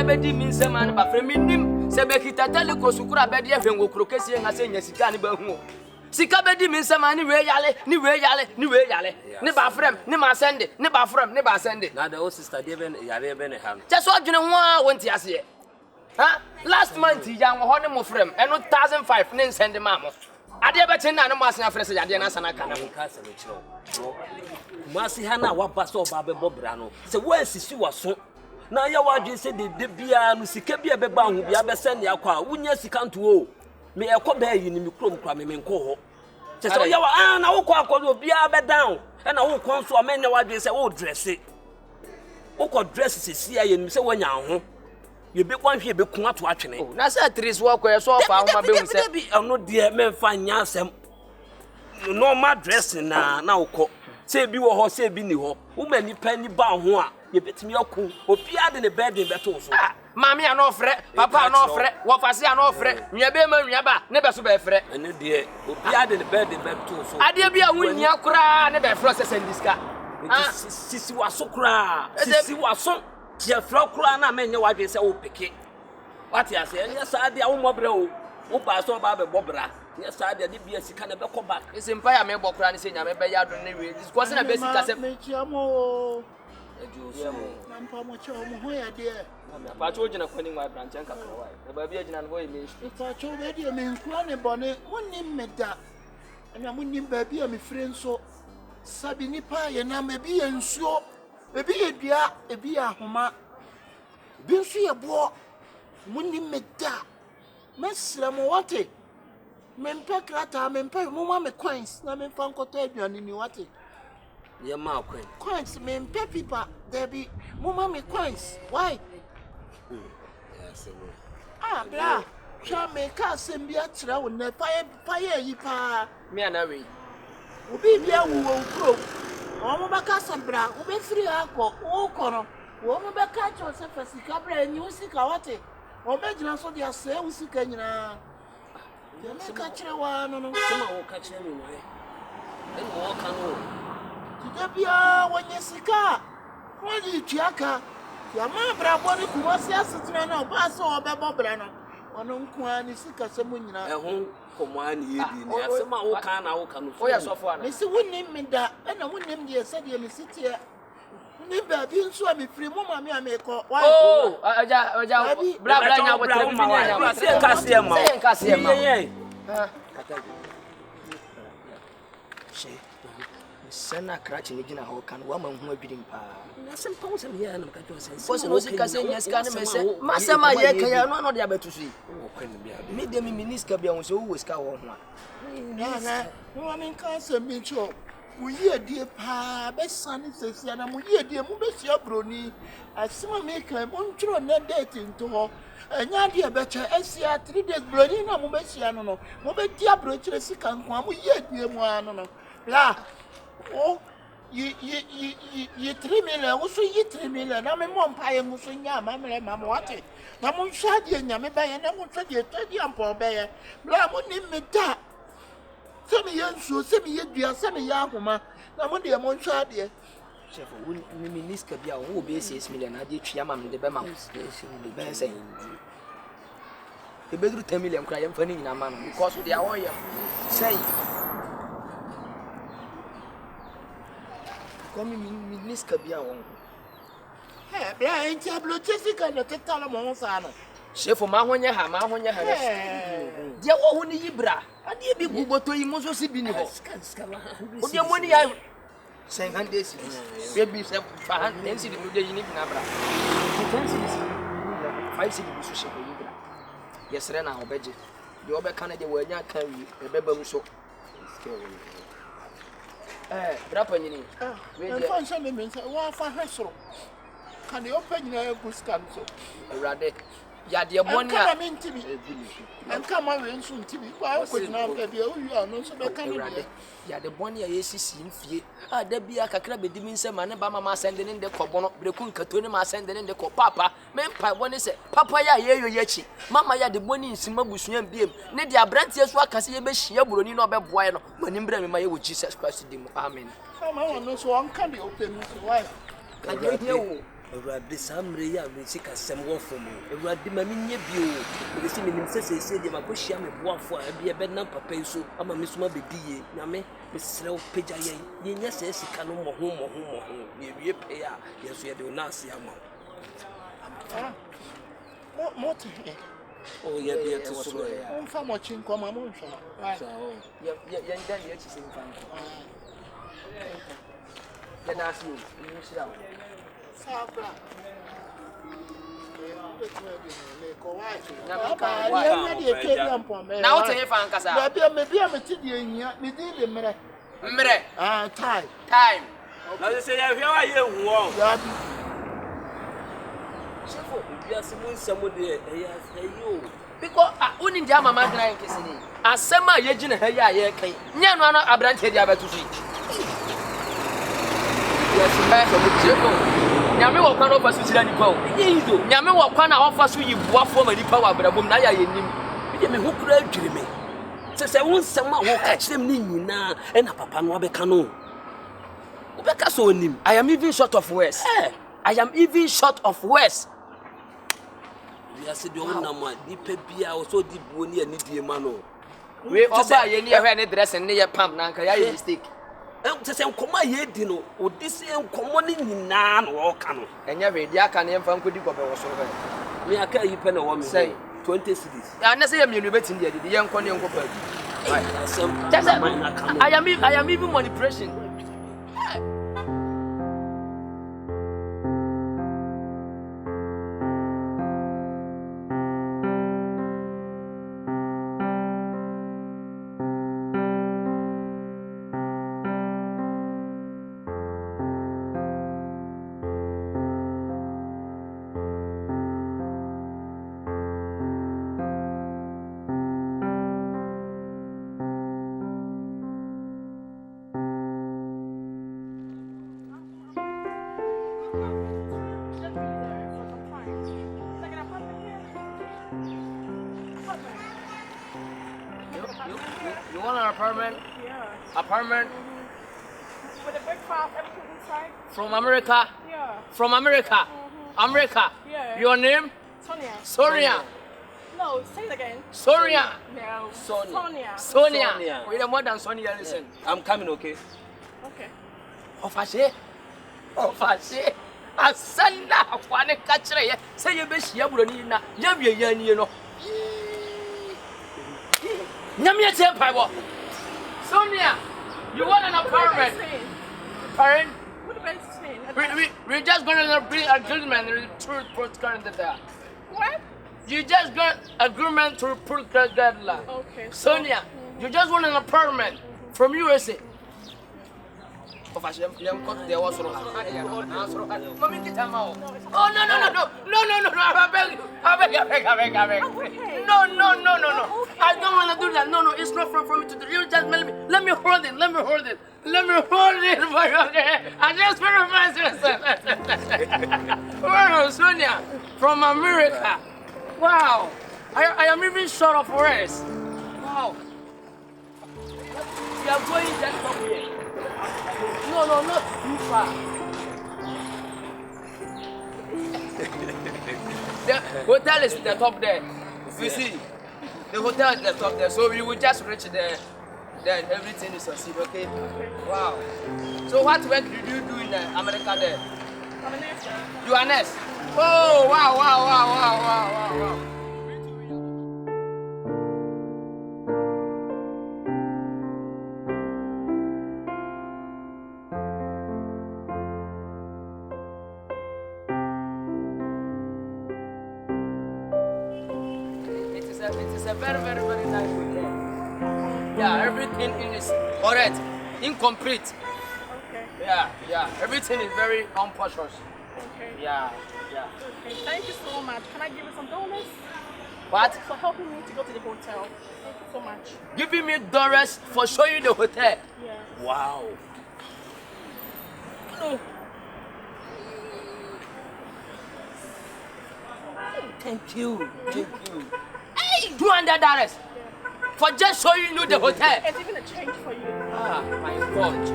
bedi min se man ba frɛ minim se be kitata le kosukura bedi e hwengo krokesi nga se nya sika ne ba hu sika bedi min se man ni we yale ne ba frɛm ne ma sende ne ba frɛm ne ba sende na the sister dey ben yare ben ha je so adwene ho a wonti ase ha last month ya ho ne mo frɛm eno 1005 ne sende ma mo ade be tin na ne mo ase afrɛ se yade na sana kana ka se me kyerɛ Maxi hana wa ba so ba be bobra no se wo asisi waso na ya wadwe se de bia no sika bia be ba ho bia be se ne akwa wunya sika nto o me ekɔ ba yi ni me krom kra me nkɔ ho se so ya wa na wo kɔ akɔ bia be down e na wo kɔ nso o me ne wadwe se wo dress wo kɔ dress se sia ye ni se wanya ho ye be kwan hwe be kun ato atwene na se tris wo kɔ ye so fa ho ma be hu se eno de me mfa nya asɛm normal dressing na wo kɔ se bi wo ho se bi ni ho wo ma nipa ni ba ho a ye betimi akụ opia de ne birthday beto so mami a no frɛ papa a no frɛ wo fase a no frɛ nwa be ma nwa ba ne be so be frɛ ene de opia de ne birthday beto so ade bia wonnia kura ne be frɛ se sandiska sisi waso kura sisi waso ye frɛ kura na menye wadwe se wo peke wati ase ene sa ade a wo mobrɛ o wo ba so ba be bobra ye sa ade de bia sika na be kɔ back ese mpa ya me bokura ne se nya me be ya do ne we discuss na be sika se me chiamo ejo na mpa mo che mo ho ya de pa cho gina kwani wa branch an kakra wa e ba bia gina no ho e me pa cho be de me nkura ne bone wonni meda na munni ba bia me fire nso sabi nipa ye na me bia nsuo be bia dua e bia homa bi nso ye bo munni meda mesra mo wate mempa krata mempa mo ma me coins na mempa nkoto aduane ni wate ye ma coins mempa pipa there be mo ma me coins why yes bra sha me ka sem bia kira wo na fire yi pa me ana we obi bia wo kro o mo ba ka sem bra wo be free akọ wo kono wo mo be ka cho se fasika bra ni usika wate o be gina so dia se usika nyina me ka kira wa no sama wo ka kira me no en wo ka no tidabia wonye sika woni tuaka ya ma bra bo ni kuwa si asetena na ba so obebo bra no ono nko ani sika se mu nyina ho komo ani yedi ni asema wo ka na wo ka no o ya sofo ana me si wonni meda na wonnim de se de me sitie ni ba bi nso a me firi mu ma me ameko oh aja bra nya bo tele bi nya se ka se ma sana krachi ni gina ho kan wa man hu adwiri mpa na sem pa wo sem ya na ka jo sen so no sika se nya sika ne me se masema ye kan ya no de abetusu yi me de mi miniska bia wo so wo sika wo ho a na no me kan se mi cho wo ye die pa be sane sesi na mo ye die mo be sia Bronii asema me kan mo ntro na date nto ho enya de be cha asia 3 days Bronii na mo be sia no mo be dia brochire sika nko mo ye die mo ano no la oh you 3 million wo so yi 3 million na me mo mpa ye mo so nya ma me mo wate na mo hwa de nya me ba ye na mo hwa de tadi ampo ba ye la mo ni me da se me ye nsuo se me ye dua se me ye ahoma na mo de mo hwa de chef wo ni miniska bia wo be 6 million na de twia ma me de be ma be say e bedru 10 million kra ye mfa ni nyina ma no because they are all ye say komi miniska bia won bra enti abloche sika na tetala mo sa no Shifo ma honye ha de wo hu ni yibra ade bi guboto yi mo so si bi ni ho o de mo ni ya 50 days baby se fa han ensi de de yini na bra 5 cedi bi so Shifo yibra yesre na obeje de obeka na de wanya kan wi ebeba mu so brapa nyini we de fa me mensa wa fa hwesoro kan de opanyina eguskan so awrade ya de boni a enka ma we nsu ntibi kwa ko na ka bia o wi ano so be kan de ya de boni a yesisi mfie a da bia kakra be dimi nsema ne ba mama sende ne de kobono breku nkato ne ma sende ne de ko papa me mpa boni se papa ya yeyo yechi mama ya de boni nsima busuan biem ne de abrantie so akase ye be hia Bronii no be boa no mani mbra me ma ye wo Jesus Christ dim amen mama no so on kan de open so why ka de hia wo Awurade samre ya we sika sem wo fo mu. Awurade ma menye bio. We si menim sese de makohia me boafo a bia be nam papa iso ama me suma bediye. Nyame mesrɛ wo pagya ye. Ye nya se sika no mo ho. Ye wie pe a yeso ye de na ase ama. What? Oh, yeah, be to so. I'm from watching come on. Right. Yeah, then you see fun. Then ask you sit down. Sabra. Now tell you fan kasa. Maybe I'm a TD me did the mere. Time. Now you say you are here who Shifo, you are somebody you. because uni ndia mama dran kesini. Asema ye gina ha ya ye kan. Nya no ano abrante dia betu fi. Yes, Shifo. Nyame wo kwa no fa su sira nipa o. Yizo. Nyame wo kwa na ofa so yibuafo ma nipa wa brabom na ya ye nim. Bi me hokura adwire me. Se wo nsem a wo ka kirem ni nyina e na papa no abeka no. Obeka so onim. I am even short of words. I am even short of words. We are said the one nama di pebia also di boni ani die ma no. We oba ye ni ehwe ne dress ne ye pam na nka ya ye mistake. Se se nkoma ye di no, odisi nkomo ni nyina no wo ka no. Enya we di aka ne mfa nkodi gobe wo so be. Me aka yi pe na wo me Say 20 cities. Ya na say ye mienu betim dia di ye nko ne nko pa. Right. I am even manipulation. You want an apartment? Yeah. Apartment With a breakfast, everything inside? from America? Yeah. From America? America? Yeah. Your name? Sonia. Sonia. No, say it again. Sonia. No. Sonia. Sonia. Sonia. We are more than Sonia, listen. I'm coming, okay? Okay. Ofashe. Asanda akwane kachire ye. Say you be shia Bronii na. Ya wie yani no. Nyame tempai bo. Sonia, you want an apartment? Parent? What the best saying? We're just going to bring agreement to put current there. What? You just got agreement to put current there. Okay. Sonia, you just want an apartment from USA. Oh no. I beg. No. I don't want to do that. No, it's not for me to do. You just let me hold it. I just want to wow, Sonia from America. Wow. I am even short of words. Wow. You are going just from here. No, not too far. The hotel is the top there. You see, the hotel is the top there. So you will just reach there. Then everything is succeed, okay? Wow. So what work did you do in America there? I'm a nurse. You are a nurse? Oh, wow. It is a very nice hotel. Yeah, everything is correct, incomplete. Okay. Yeah, everything is very unprecious. Okay. Yeah. Okay. Thank you so much. Can I give you some dollars? What? For helping me to go to the hotel. Thank you so much. Giving me dollars for showing you the hotel. Yeah. Wow. No. Thank you. Hey, $200 for just showing you the hotel. It's even a change for you. Ah, my God.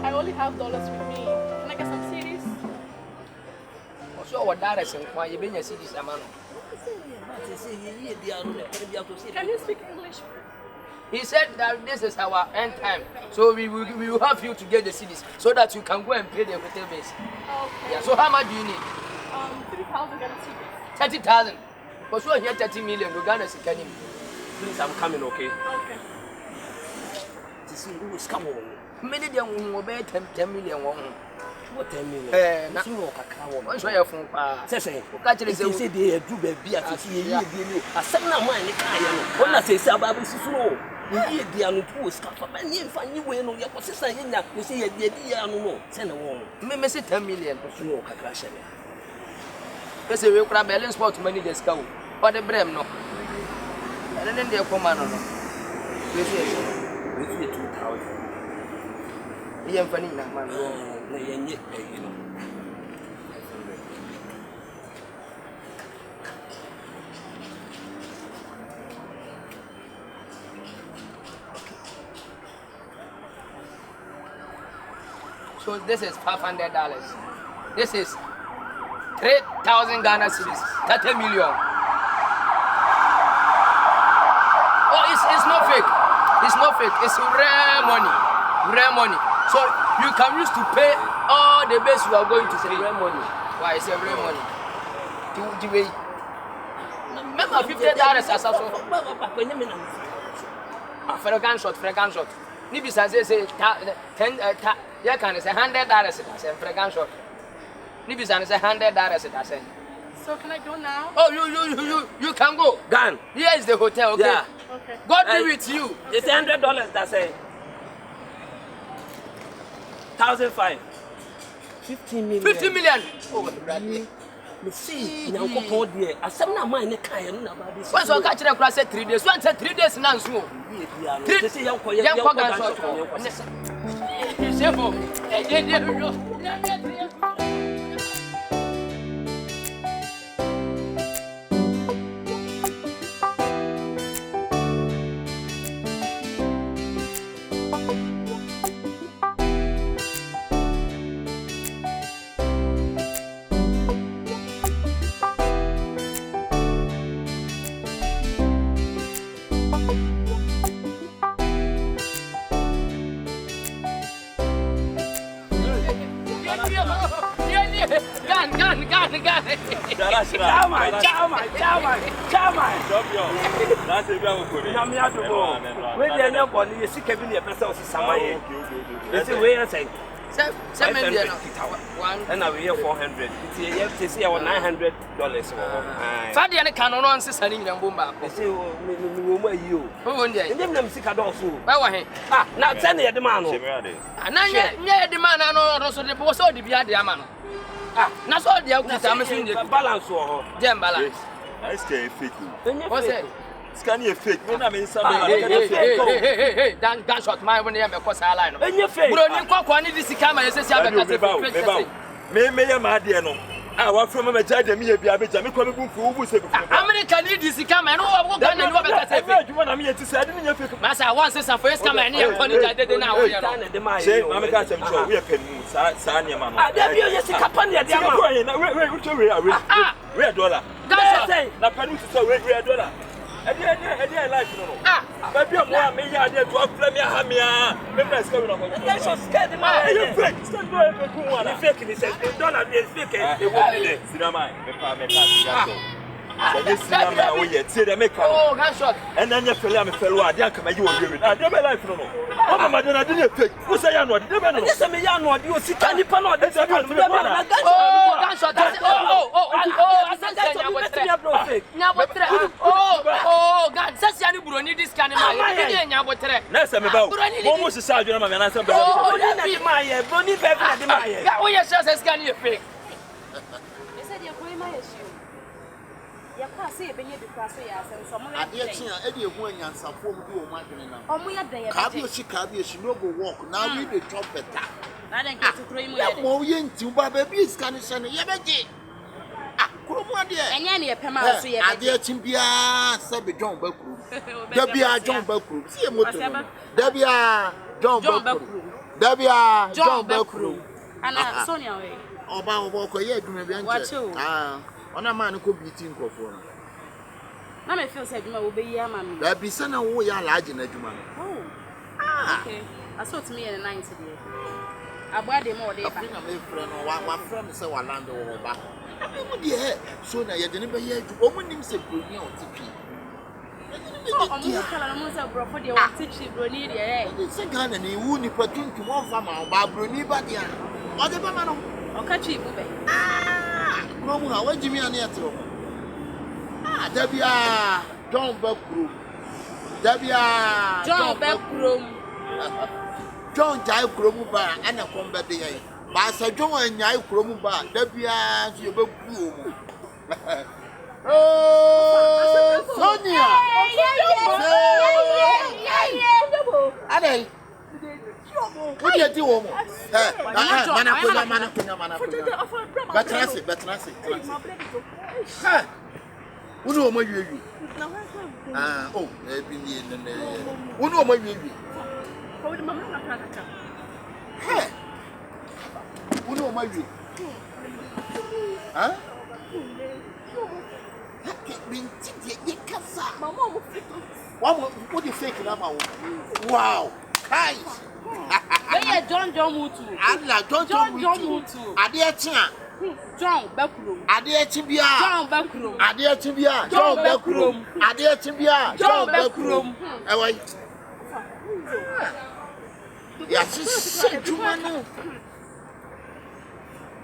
I only have dollars with me. Can I get some CDs? So what direction why you been see this man? Can you speak English? He said that this is our end time. So we will have you to get the CDs so that you can go and pay the hotel bills. Okay. Yeah, so how much do you need? 3,000 Ghana cedis. 30,000. Because we are here 30 million. Uganda can you? Please, I'm coming, okay? Okay. This is come on. Many them will be 10 million. What 10 million? Na you walk a cow. what's your phone? Say, Catch they it. say they do baby at a seven mine. When I say Sababu Sisro, you the Anutu scaffold, and you find you when your sister in that you see a dear no. Send a woman. Maybe 10 million. You walk a crash. They say we grab balance sport money just go. But the brem no. And then they come on. With 2,000. Yeah, funny man. So this is $500. This is 3,000 Ghana cedis, 30 million. Oh, it's not fake. It's not fake. It's rare money. Rare money. So you can use to pay all the bills you are going to pay. Real money. Why it's a real money? The way. Remember $50 as also. For a gunshot. Nibisa say 10. Yeah, can say $100. That's a gunshot. Nibisa say $100. That's it. So can I go now? Oh, you can go. Gone. Here is the hotel. Okay. Yeah. Okay. God be with you. It's $100. That's it. 1,500. 15 million. 50 million. Oh, Bradley. Me see, now go for there. I said, "Na mine ne kai no na ba this." Once I catch them, I said 3 days. One said 3 days now. So. They say young and now we have 400. It's here $900. Father and canon on Sisani and Bumba. They say, you. Who won there? And them sick at all. Why were he? Ah, now send the man. And I the man, I know, also the boss of the Biadiaman. Ah, that's all the outcomes in the balance or jam balance. I stay fake. What's it? Scan your fake. When I mean something hey, Dan shot my one year because I line. And your face. Bronii Kwakwa need this camera, says me my dear no. I want from a judge and me a Biabija, come who say American need this camera, and all Ghana and what you want me to say, I didn't know. Master wants us a first camera near Connie now. Say, Mamma got some show. We are penning, Sonia, Mamma. I dare you, yes, a company. Where dollar? That's say, La Penny to say, where dollar? I like no. But you are me, I did to play me, Hamia. Members coming on. that's so scared. You fake. Stand by the one. You fake it. Says, don't have this fake. It won't be Cinema, this cinema, we yet see the make. Oh, gunshot. And then you feel I'm a fellow, I didn't come. You will give it. I never like no. Oh, my I didn't pick. Who say I know? Yes, I'm a young one. You sit on the panel. That's a oh, gunshot. Oh, God, that's the Bronii this kind of man. Let's have about almost a sergeant, and I said, oh, that's my Bronii baby. Oh, yes, that's kind of fake. You said you're going my issue. You can't say, but you're because we are some Eddie, when you're some form of your marketing now. Oh, we are there. Cabby, she no go walk. Now we the trumpet. I didn't get to throw me. More young to baby is kind of sending Yabaki. And any Pema, I dare Timbia, Sabby John Buckroom. Debia John Buckroom. See a motor. Debia John Buckroom. Debia John Buckroom. Ana Sonia we. Oba ko ye adwuma bi anche. Ona man ko bi tin krofo no. Na me feel say adwuma wo be yi ama me. Da bi se na wo ya laaje na adwuma no. Oh. Okay. I saw to me in the 90 there. Abade mo dey ba. Na me frɛ no wa frɛ me se wa land wo ba. Abi mu de so na ye de ne be ye adwuma. Omu nim se Bronii o tipi. Omu kala mo se bro for dey o tipi Bronii dey. Se Ghana ni wu ni patuntu mo fa ma ba Bronii ba dia. O de ba ma no. O ka chi bu be. Kuro mu ha wajimi ane etro. Dabia John Bakuru. Dabia John Bakuru. John jai kromu ba ana komba de yan ba sa John anyai kromu ba da bia so ye bebu o oh Sonia adai what you do wo mo mana kunya betrase ha unu o ma wiwi oh e bi ni ne unu o ma wiwi hey, uno o mayu. Huh? What do you think about? Wow. Hi. Where John Mutu? Allah, John Mutu. Adia John Bakuru. Adia Tibia. John Bakuru. Adia Tibia. John Bakuru. Adia Tibia. John Bakuru. Away. Yasisi Jumano.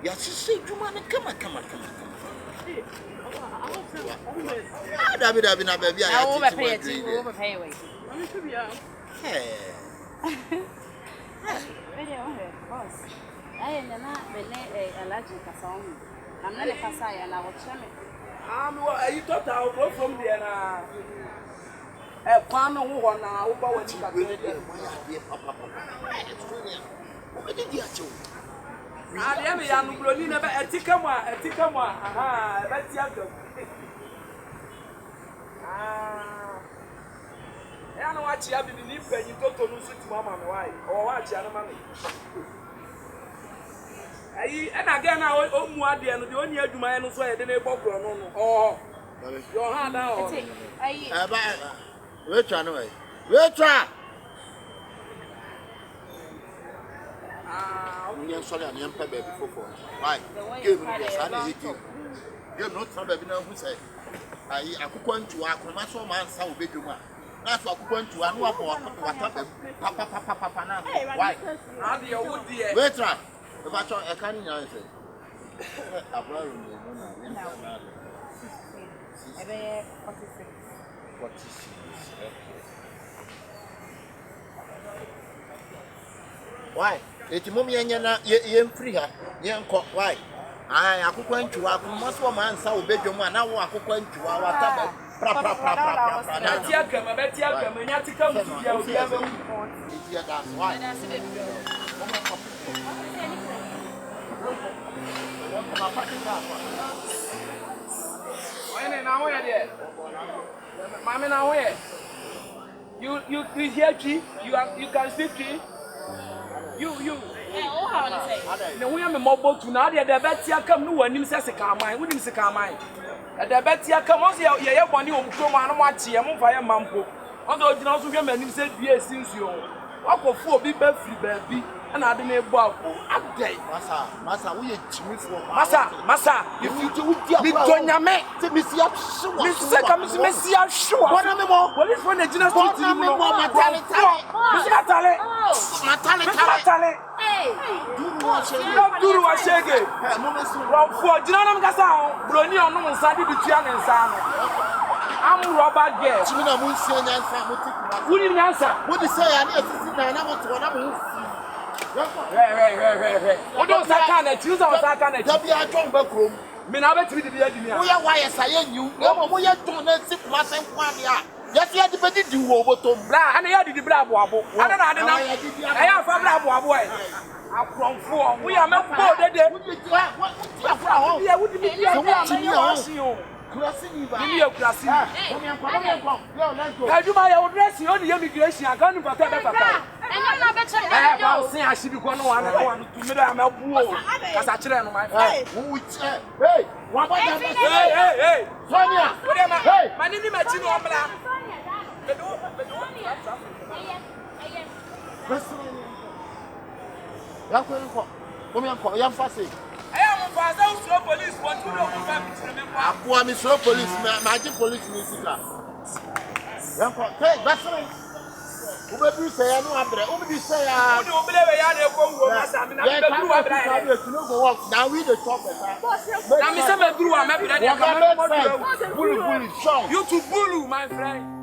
Yasisi Jumano. Come on. David, na baby. I overpay it. Overpay it. Hey. Boss. I am not allergic to sound. I'm not a Pasaya and I will chame. You thought I would go from there now. A pan who won now, who bought it. What did you do? I am a young Bronii, never a tickama, aha, that's young. I know what you have been in when you talk to Lucy, Mamma, why, or what you have money. And again, I will more than the only you might know why I didn't walk on. Oh, your hand out. Wait, anyway. Wait, I'm sorry, I'm young baby before. Why? Give me the son. You're not some baby now who said, I could want to ask my soul man, so big you. That's what I want to know for Papa. Why? How do you would dear? Wait, if I saw a canning answer. Why? It's mommy and you're free her. Young cock, why? I could point to our muscle man, so big your man. Now I could point to our tablet. Mammy, now where? You hear tree? You can see tree? You. No, we are a mobile to now. The Betia come no one says a carmine. We didn't say carmine. At the Betia come on, you're one you come on watch him fire mampo. Although you also hear men said, yes, since you walk for big baby. And I didn't walk. Massa, we are Massa, if you do big Tonya, Mr. Sure. What am I more? What is when the general Duru wa shege. For Jinam Gasa, Bronii on no Sadi Bitian and Sano. I'm Robert Gay. Chimina Munsian and Who didn't answer? What do you say? I assistant and I'm to what don't I can't choose our second? Tabia John Backroom. Minabet with the idea. We are why I say you. No, we are doing a 6 months and 1 year. Yes, you had to put it over to Bra and I had the Bravo. I don't know. I have a Bravo boy. I'm from 4. We are not bored. I'll see I should be going on to me. I'm a bull. As I tell my friend. Hey, what about Hey, Sonia? Hey, my name is Machino. I am a police. What do you know? I'm so police, magic police music. Hey, that's right. Who say I know who say I don't believe now we the talk. You to bully, my friend.